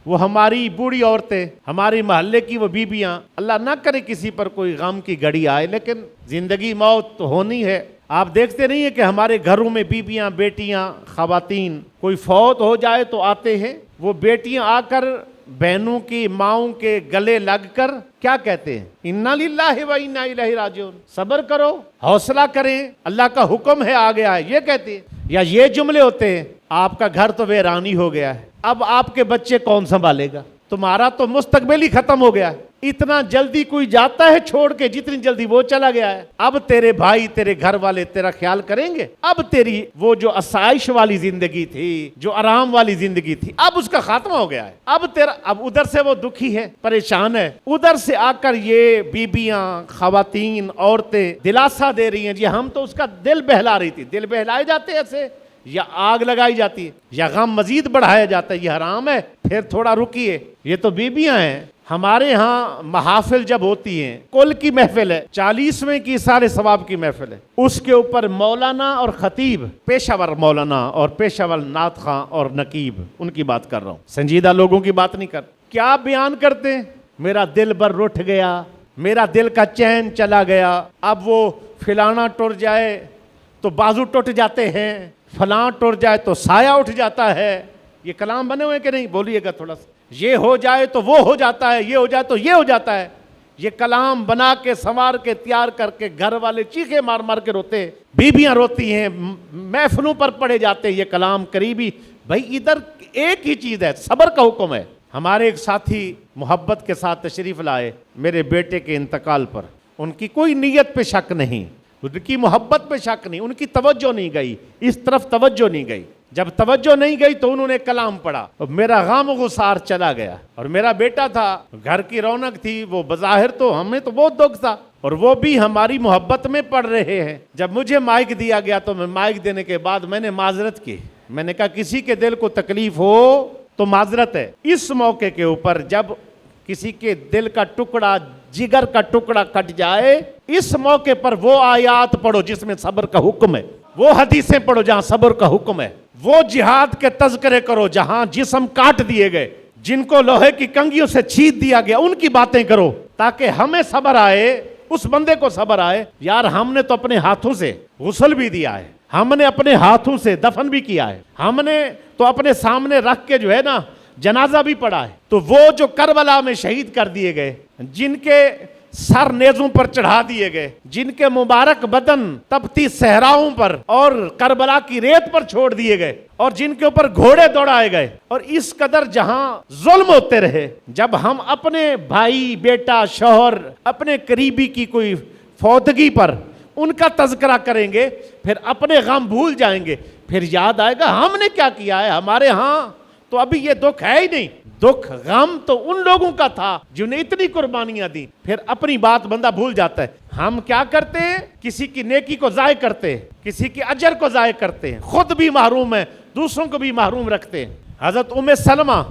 وہ ہماری بوڑھی عورتیں، ہماری محلے کی وہ بیویاں، اللہ نہ کرے کسی پر کوئی غم کی گھڑی آئے، لیکن زندگی موت تو ہونی ہے۔ آپ دیکھتے نہیں ہیں کہ ہمارے گھروں میں بیویاں، بیٹیاں، خواتین، کوئی فوت ہو جائے تو آتے ہیں، وہ بیٹیاں آ کر بہنوں کی، ماؤں کے گلے لگ کر کیا کہتے ہیں؟ انا للہ و انا الیہ راجعون، صبر کرو، حوصلہ کریں، اللہ کا حکم ہے آگے آئے، یہ کہتے ہیں۔ یا یہ جملے ہوتے ہیں، آپ کا گھر تو ویرانی ہو گیا ہے، اب آپ کے بچے کون سنبھالے گا؟ تمہارا تو مستقبل ہی ختم ہو گیا ہے۔ اتنا جلدی کوئی جاتا ہے چھوڑ کے جتنی جلدی وہ چلا گیا ہے؟ اب تیرے بھائی، تیرے گھر والے تیرا خیال کریں گے؟ اب تیری وہ جو آسائش والی زندگی تھی، جو آرام والی زندگی تھی، اب اس کا خاتمہ ہو گیا ہے۔ اب ادھر سے وہ دکھی ہے، پریشان ہے، ادھر سے آ کر یہ بیبیاں، خواتین، عورتیں دلاسا دے رہی ہیں، جی ہم تو اس کا دل بہلا رہی تھی۔ دل بہلائے جاتے ایسے، یا آگ لگائی جاتی ہے، یا غم مزید بڑھایا جاتا ہے، یہ حرام ہے، پھر تھوڑا رکیے۔ یہ تو بیبیاں ہیں۔ ہمارے ہاں محافل جب ہوتی ہیں، کل کی محفل ہے، 40ویں کی سارے ثواب کی محفل ہے، اس کے اوپر مولانا اور خطیب، پیشہ ور مولانا اور پیشہ ور نعت خواں اور نقیب، ان کی بات کر رہا ہوں، سنجیدہ لوگوں کی بات نہیں کر۔ کیا بیان کرتے ہیں؟ میرا دل بر رٹھ گیا، میرا دل کا چین چلا گیا، اب وہ فلانا ٹر جائے تو بازو ٹوٹ جاتے ہیں، فلاں ٹر جائے تو سایہ اٹھ جاتا ہے۔ یہ کلام بنے ہوئے کہ نہیں؟ بولیے گا تھوڑا سا۔ یہ ہو جائے تو وہ ہو جاتا ہے، یہ ہو جائے تو یہ ہو جاتا ہے۔ یہ کلام بنا کے، سنوار کے، تیار کر کے گھر والے چیخے مار مار کے روتے ہیں، بیویاں روتی ہیں، محفلوں پر پڑھے جاتے ہیں یہ کلام قریبی۔ بھائی ادھر ایک ہی چیز ہے، صبر کا حکم ہے۔ ہمارے ایک ساتھی محبت کے ساتھ تشریف لائے میرے بیٹے کے انتقال پر، ان کی کوئی نیت پہ شک نہیں، ان کی محبت پہ شک نہیں، ان کی توجہ نہیں گئی، اس طرف توجہ نہیں گئی۔ جب توجہ نہیں گئی تو انہوں نے کلام پڑھا، میرا غم غسار چلا گیا، اور میرا بیٹا تھا، گھر کی رونق تھی، وہ بظاہر تو ہمیں تو بہت دکھ تھا، اور وہ بھی ہماری محبت میں پڑھ رہے ہیں۔ جب مجھے مائک دیا گیا تو میں مائک دینے کے بعد میں نے معذرت کی، میں نے کہا کسی کے دل کو تکلیف ہو تو معذرت ہے۔ اس موقع کے اوپر جب کسی کے دل کا ٹکڑا، جگر کا ٹکڑا کٹ جائے، اس موقع پر وہ آیات پڑھو جس میں صبر کا حکم ہے، وہ حدیثیں پڑھو جہاں صبر کا حکم ہے، وہ جہاد کے تذکرے کرو جہاں جسم کاٹ دیے گئے، جن کو لوہے کی کنگھیوں سے چھید دیا گیا، ان کی باتیں کرو تاکہ ہمیں صبر آئے، اس بندے کو صبر آئے۔ یار ہم نے تو اپنے ہاتھوں سے غسل بھی دیا ہے، ہم نے اپنے ہاتھوں سے دفن بھی کیا ہے، ہم نے تو اپنے سامنے رکھ کے جو ہے نا جنازہ بھی پڑھا ہے۔ تو وہ جو کربلا میں شہید کر دیے گئے، جن کے سر نیزوں پر چڑھا دیے گئے، جن کے مبارک بدن تپتی صحراؤں پر اور کربلا کی ریت پر چھوڑ دیے گئے، اور جن کے اوپر گھوڑے دوڑائے گئے، اور اس قدر جہاں ظلم ہوتے رہے، جب ہم اپنے بھائی، بیٹا، شوہر، اپنے قریبی کی کوئی فوتگی پر ان کا تذکرہ کریں گے، پھر اپنے غم بھول جائیں گے، پھر یاد آئے گا ہم نے کیا کیا ہے۔ ہمارے ہاں تو ابھی یہ دکھ ہے ہی نہیں، دکھ غم تو ان لوگوں کا تھا جنہیں اتنی قربانیاں دی، پھر اپنی بات بندہ بھول جاتا ہے۔ ہم کیا کرتے ہیں؟ کسی کی نیکی کو ضائع کرتے ہیں، کسی کے اجر کو ضائع کرتے ہیں، خود بھی محروم ہیں، دوسروں کو بھی محروم رکھتے ہیں۔ حضرت ام سلمہ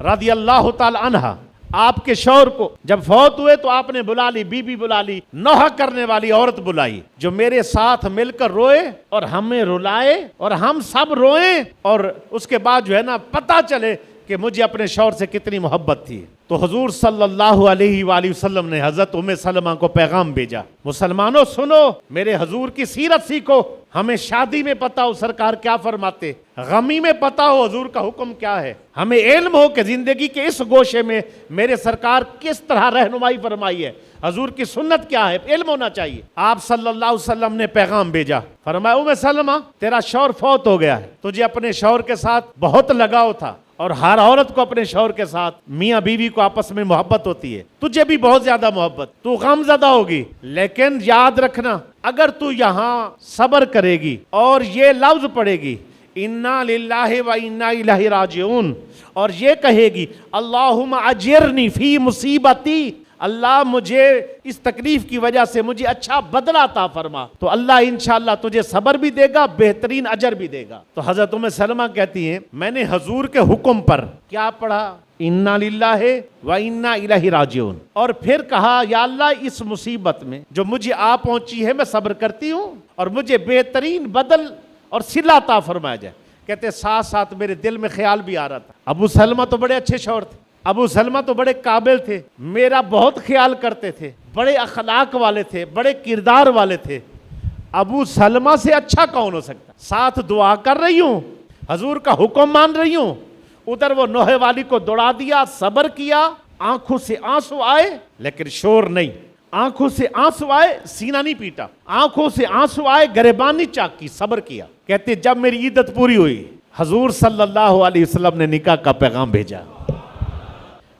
رضی اللہ تعالی عنہ، آپ کے شوہر کو جب فوت ہوئے تو آپ نے بلا لی، بی بی بلا لی، نوحہ کرنے والی عورت بلائی، جو میرے ساتھ مل کر روئے اور ہمیں رلائے اور ہم سب روئیں، اور اس کے بعد جو ہے نا پتہ چلے کہ مجھے اپنے شوہر سے کتنی محبت تھی۔ تو حضور صلی اللہ علیہ وآلہ وسلم نے حضرت ام سلمہ کو پیغام بھیجا، مسلمانوں سنو، میرے حضور کی سیرت سیکھو، ہمیں شادی میں پتہ ہو سرکار کیا فرماتے، غمی میں پتہ ہو حضور کا حکم کیا ہے، ہمیں علم ہو کہ زندگی کے اس گوشے میں میرے سرکار کس طرح رہنمائی فرمائی ہے، حضور کی سنت کیا ہے، علم ہونا چاہیے۔ آپ صلی اللہ علیہ وسلم نے پیغام بھیجا، فرمایا ام سلمہ تیرا شوہر فوت ہو گیا ہے، تجھے اپنے شوہر کے ساتھ بہت لگاؤ تھا، اور ہر عورت کو اپنے شوہر کے ساتھ، میاں بیوی کو آپس میں محبت ہوتی ہے، تجھے بھی بہت زیادہ محبت، تو غم زدہ ہوگی، لیکن یاد رکھنا اگر تو یہاں صبر کرے گی اور یہ لفظ پڑھے گی انا للہ و انا الیہ راجعون، اور یہ کہے گی اللہم اجرنی فی مصیبتی، اللہ مجھے اس تکلیف کی وجہ سے مجھے اچھا بدلہ عطا فرما، تو اللہ انشاءاللہ تجھے صبر بھی دے گا، بہترین اجر بھی دے گا۔ تو حضرت ام سلمہ کہتی ہیں میں نے حضور کے حکم پر کیا پڑھا، انا للہ و انا الیہ راجعون، اور پھر کہا یا اللہ اس مصیبت میں جو مجھے آ پہنچی ہے میں صبر کرتی ہوں، اور مجھے بہترین بدل اور صلہ عطا فرمایا جائے۔ کہتے ساتھ ساتھ میرے دل میں خیال بھی آ رہا تھا، ابو سلمہ تو بڑے اچھے شوہر تھے, ابو سلمہ تو بڑے قابل تھے, میرا بہت خیال کرتے تھے, بڑے اخلاق والے تھے, بڑے کردار والے تھے. ابو سلمہ سے اچھا کون ہو سکتا؟ ساتھ دعا کر رہی ہوں, حضور کا حکم مان رہی ہوں, ادھر وہ نوحے والی کو دوڑا دیا, صبر کیا, آنکھوں سے آنسو آئے لیکن شور نہیں, آنکھوں سے آنسو آئے سینہ نہیں پیٹا, آنکھوں سے آنسو آئے گریبان نہیں چاک کی, صبر کیا. کہتے جب میری عدت پوری ہوئی حضور صلی اللہ علیہ وسلم نے نکاح کا پیغام بھیجا.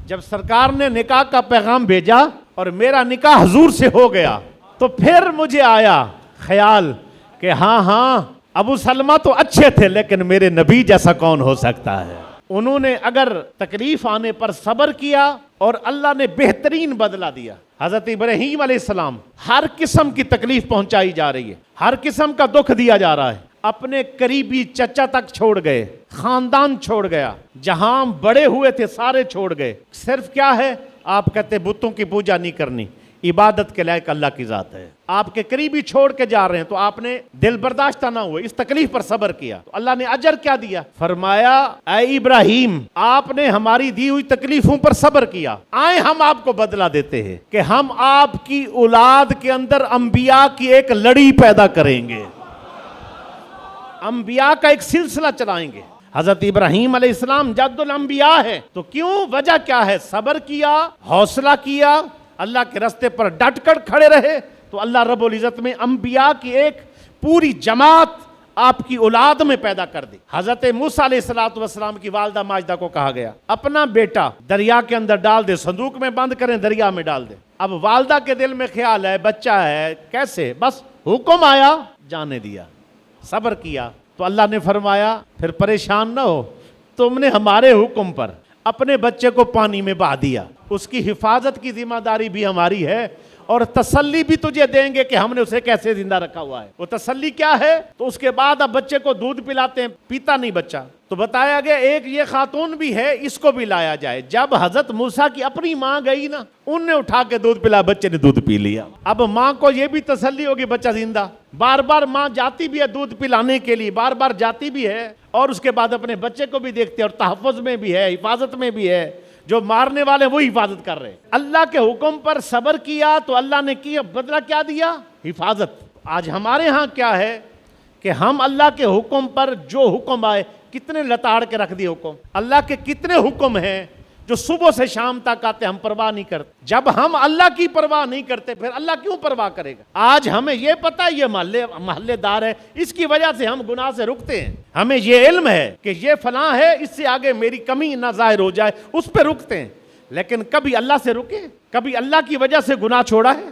جب سرکار نے نکاح کا پیغام بھیجا اور میرا نکاح حضور سے ہو گیا تو پھر مجھے آیا خیال کہ ہاں ابو سلمہ تو اچھے تھے لیکن میرے نبی جیسا کون ہو سکتا ہے. انہوں نے اگر تکلیف آنے پر صبر کیا اور اللہ نے بہترین بدلہ دیا. حضرت ابراہیم علیہ السلام ہر قسم کی تکلیف پہنچائی جا رہی ہے, ہر قسم کا دکھ دیا جا رہا ہے, اپنے قریبی چچا تک چھوڑ گئے, خاندان چھوڑ گیا, جہاں بڑے ہوئے تھے سارے چھوڑ گئے. صرف کیا ہے, آپ کہتے بتوں کی پوجا نہیں کرنی, عبادت کے لائق اللہ کی ذات ہے. آپ کے قریبی چھوڑ کے جا رہے ہیں تو آپ نے دل برداشتہ نہ ہوئے, اس تکلیف پر صبر کیا تو اللہ نے اجر کیا دیا؟ فرمایا اے ابراہیم آپ نے ہماری دی ہوئی تکلیفوں پر صبر کیا, آئیں ہم آپ کو بدلہ دیتے ہیں کہ ہم آپ کی اولاد کے اندر انبیاء کی ایک لڑی پیدا کریں گے, انبیاء کا ایک سلسلہ چلائیں گے. حضرت ابراہیم علیہ السلام جد الانبیاء ہے تو کیوں, وجہ کیا ہے؟ صبر کیا, حوصلہ کیا, اللہ کے راستے پر ڈٹ کر کھڑے رہے تو اللہ رب العزت میں انبیاء کی ایک پوری جماعت آپ کی اولاد میں پیدا کر دی. حضرت موسیٰ علیہ السلام کی والدہ ماجدہ کو کہا گیا اپنا بیٹا دریا کے اندر ڈال دے, صندوق میں بند کریں, دریا میں ڈال دے. اب والدہ کے دل میں خیال ہے بچہ ہے کیسے, بس حکم آیا جانے دیا, صبر کیا تو اللہ نے فرمایا پھر پریشان نہ ہو, تم نے ہمارے حکم پر اپنے بچے کو پانی میں بہا دیا, اس کی حفاظت کی ذمہ داری بھی ہماری ہے اور تسلی بھی تجھے دیں گے کہ ہم نے اسے کیسے زندہ رکھا ہوا ہے. وہ تسلی کیا ہے؟ تو اس کے بعد اب بچے کو دودھ پلاتے ہیں, پیتا نہیں بچہ, تو بتایا گیا ایک یہ خاتون بھی ہے, اس کو بھی لایا جائے. جب حضرت موسیٰ کی اپنی ماں گئی نا, ان نے اٹھا کے دودھ پلا, بچے نے دودھ پی لیا. اب ماں کو یہ بھی تسلی ہوگی بچہ زندہ, بار بار ماں جاتی بھی ہے دودھ پلانے کے لیے, بار بار جاتی بھی ہے اور اس کے بعد اپنے بچے کو بھی دیکھتے اور تحفظ میں بھی ہے, حفاظت میں بھی ہے. جو مارنے والے وہی حفاظت کر رہے. اللہ کے حکم پر صبر کیا تو اللہ نے کیا, بدلہ کیا دیا؟ حفاظت. آج ہمارے ہاں کیا ہے کہ ہم اللہ کے حکم پر جو حکم آئے کتنے لتاڑ کے رکھ دیے حکم. اللہ کے کتنے حکم ہیں جو صبح سے شام تک آتے, ہم پرواہ نہیں کرتے. جب ہم اللہ کی پرواہ نہیں کرتے پھر اللہ کیوں پرواہ کرے گا؟ آج ہمیں یہ پتہ یہ محلے دار ہے, اس کی وجہ سے ہم گناہ سے رکتے ہیں. ہمیں یہ علم ہے کہ یہ فلاں ہے, اس سے آگے میری کمی نہ ظاہر ہو جائے, اس پہ رکتے ہیں. لیکن کبھی اللہ سے رکے, کبھی اللہ کی وجہ سے گناہ چھوڑا ہے؟